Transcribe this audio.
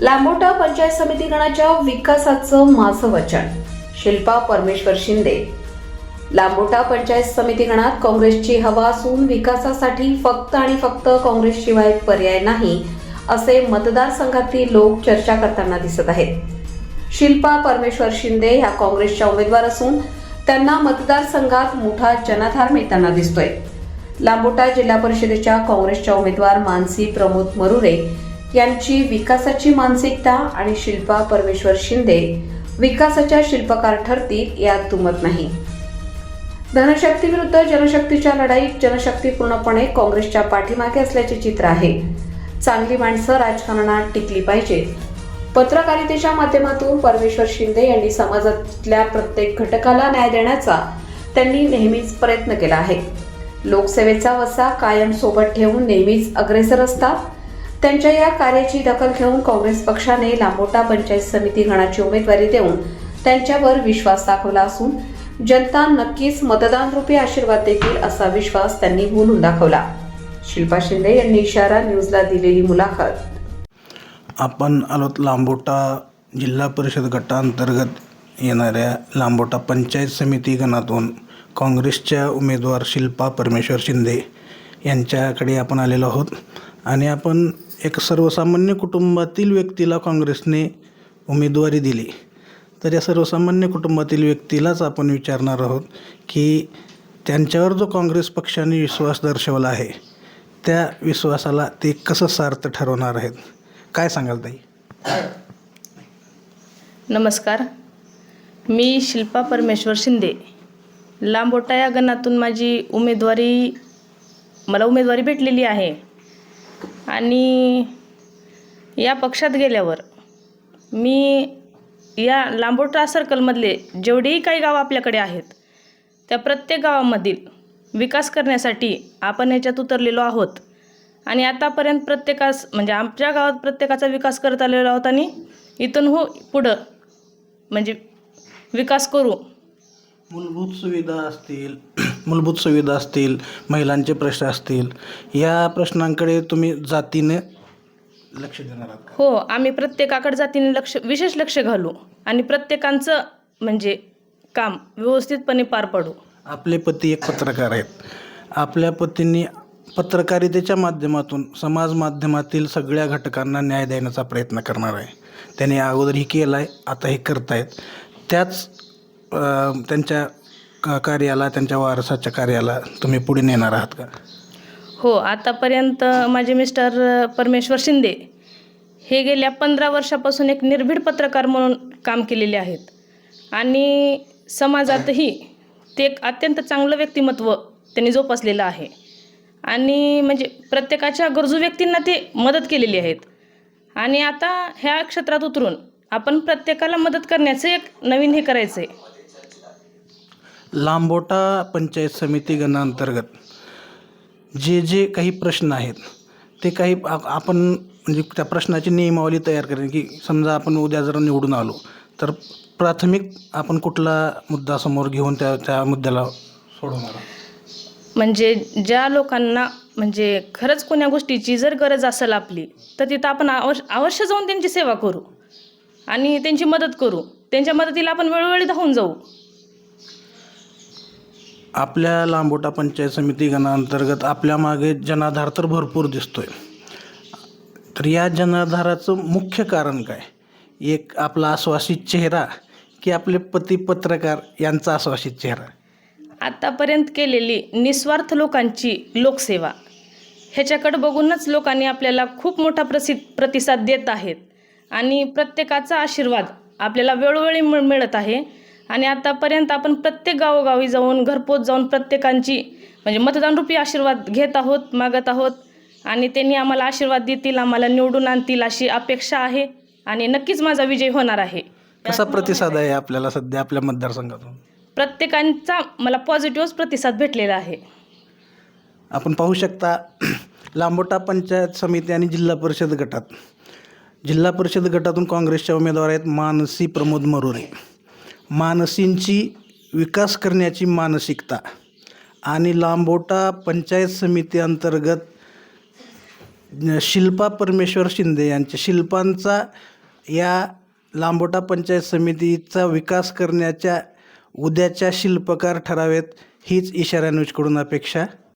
लांबोटा पंचायत समिती गणाच्या विकासाचं माझं वचन. शिल्पा परमेश्वर शिंदे. लांबोटा पंचायत समिती गणात काँग्रेसची हवा असून विकासासाठी फक्त आणि फक्त काँग्रेसशिवाय पर्याय नाही, असे मतदारसंघातील लोक चर्चा करताना दिसत आहेत. शिल्पा परमेश्वर शिंदे ह्या काँग्रेसच्या उमेदवार असून त्यांना मतदारसंघात मोठा जनाधार मिळताना दिसतोय. लांबोटा जिल्हा परिषदेच्या काँग्रेसच्या उमेदवार मानसी प्रमोद मरुरे यांची विकासाची मानसिकता आणि शिल्पा परमेश्वर शिंदे विकासाच्या शिल्पकार ठरतील यात दुमत नाही. धनशक्ती विरुद्ध जनशक्तीच्या लढाईत जनशक्ती पूर्णपणे काँग्रेसच्या पाठीमागे असल्याचे चित्र आहे. चांगली माणसं राजकारणात टिकली पाहिजेत. पत्रकारितेच्या माध्यमातून परमेश्वर शिंदे यांनी समाजातल्या प्रत्येक घटकाला न्याय देण्याचा त्यांनी नेहमीच प्रयत्न केला आहे. लोकसेवेचा वसा कायम सोबत ठेवून नेहमीच अग्रेसर असतात. त्यांच्या या कार्याची दखल घेऊन काँग्रेस पक्षाने लांबोटा पंचायत समिती गणाची उमेदवारी देऊन त्यांच्यावर विश्वास दाखवला असून जनता नक्कीच मतदानरूपी आशीर्वाद देतील असा विश्वास त्यांनी बोलून दाखवला. शिल्पा शिंदे यांनी इशारा न्यूजला दिलेली मुलाखत. आपण आलोत लांबोटा जिल्हा परिषद गटांतर्गत येणाऱ्या लांबोटा पंचायत समिती गणातून काँग्रेसच्या उमेदवार शिल्पा परमेश्वर शिंदे यांच्याकडे आपण आलेलो आहोत आणि आपण एक सर्वसामान्य कुटुंबातील व्यक्तीला काँग्रेसने उमेदवारी दिली. तर या सर्वसामान्य कुटुंबातील व्यक्तीलाच आपण विचारणार आहोत की त्यांच्यावर जो काँग्रेस पक्षाने विश्वास दर्शवला आहे त्या विश्वासाला ते कसं सार्थ ठरवणार आहेत, काय सांगाल ताई? नमस्कार, मी शिल्पा परमेश्वर शिंदे. लांबोटा या गणातून मला उमेदवारी भेटलेली आहे आणि या पक्षात गेल्यावर मी या लांबोटा सर्कलमधले जेवढेही काही गावं आपल्याकडे आहेत त्या प्रत्येक गावामधील विकास करण्यासाठी आपण याच्यात उतरलेलो आहोत आणि आतापर्यंत आमच्या गावात प्रत्येकाचा विकास करत आलेलो आहोत आणि इथून पुढं विकास करू. मूलभूत सुविधा असतील, महिलांचे प्रश्न असतील, या प्रश्नांकडे तुम्ही जातीने लक्ष देणार आहात का? हो, आम्ही प्रत्येकाकडे जातीने विशेष लक्ष घालू आणि प्रत्येकांचं काम व्यवस्थितपणे पार पाडू. आपले पती एक पत्रकार आहेत. आपल्या पतींनी पत्रकारितेच्या माध्यमातून समाज माध्यमातील सगळ्या घटकांना न्याय देण्याचा प्रयत्न करणार आहे. त्याने अगोदरही केला आहे, आताही करतायत. त्याच त्यांच्या कार्याला, त्यांच्या वारसाच्या कार्याला तुम्ही पुढे नेणार आहात का? हो, आतापर्यंत माझे मिस्टर परमेश्वर शिंदे हे गेल्या 15 वर्षापासून एक निर्भीड पत्रकार म्हणून काम केलेले आहेत आणि समाजातही ते एक अत्यंत चांगलं व्यक्तिमत्व त्यांनी जोपासलेलं आहे आणि प्रत्येकाच्या गरजू व्यक्तींना ते मदत केलेली आहेत आणि आता ह्या क्षेत्रात उतरून आपण प्रत्येकाला मदत करण्याचं एक नवीन हे करायचं आहे. लांबोटा पंचायत समिती गणांतर्गत जे काही प्रश्न आहेत ते काही आपण त्या प्रश्नाची नियमावली तयार करेन की समजा आपण उद्या जर निवडून आलो तर प्राथमिक आपण कुठला मुद्दा समोर घेऊन त्या मुद्द्याला सोडवणार. ज्या लोकांना खरंच कोण्या गोष्टीची जर गरज असेल आपली तर तिथं आपण अवश्य जाऊन त्यांची सेवा करू आणि त्यांची मदत करू. त्यांच्या मदतीला आपण वेळोवेळी धावून जाऊ. आपल्या लांबोटा पंचायत समिती गणांतर्गत आपल्या मागे जनाधार तर भरपूर दिसतोय. तर या जनाधाराचं मुख्य कारण काय? एक आपला आश्वासित चेहरा की आपले पती पत्रकार यांचा आश्वासित चेहरा? आतापर्यंत केलेली निस्वार्थ लोकांची लोकसेवा ह्याच्याकडे बघूनच लोकांनी आपल्याला खूप मोठा प्रतिसाद देत आहेत आणि प्रत्येकाचा आशीर्वाद आपल्याला वेळोवेळी मिळत आहे आणि आतापर्यंत आपण प्रत्येक गावोगावी जाऊन घरपोच जाऊन प्रत्येकांची मतदानरूपी आशीर्वाद घेत आहोत, मागत आहोत आणि त्यांनी आम्हाला आशीर्वाद देतील, आम्हाला निवडून आणतील अशी अपेक्षा आहे आणि नक्कीच माझा विजय होणार आहे. कसा प्रतिसाद आहे आपल्याला सध्या आपल्या मतदारसंघातून? प्रत्येकांचा मला पॉझिटिव्ह प्रतिसाद भेटलेला आहे. आपण पाहू शकता लांबोटा पंचायत समिती आणि जिल्हा परिषद गटातून काँग्रेसच्या उमेदवार आहेत मानसी प्रमोद मरुरे. मानसींची विकास करण्याची मानसिकता आणि लांबोटा पंचायत समिती अंतर्गत शिल्पा परमेश्वर शिंदे यांच्या शिल्पांचा या लांबोटा पंचायत समितीचा विकास करण्याच्या उद्याच्या शिल्पकार ठरावेत हीच इशारा न्यूजकडून अपेक्षा.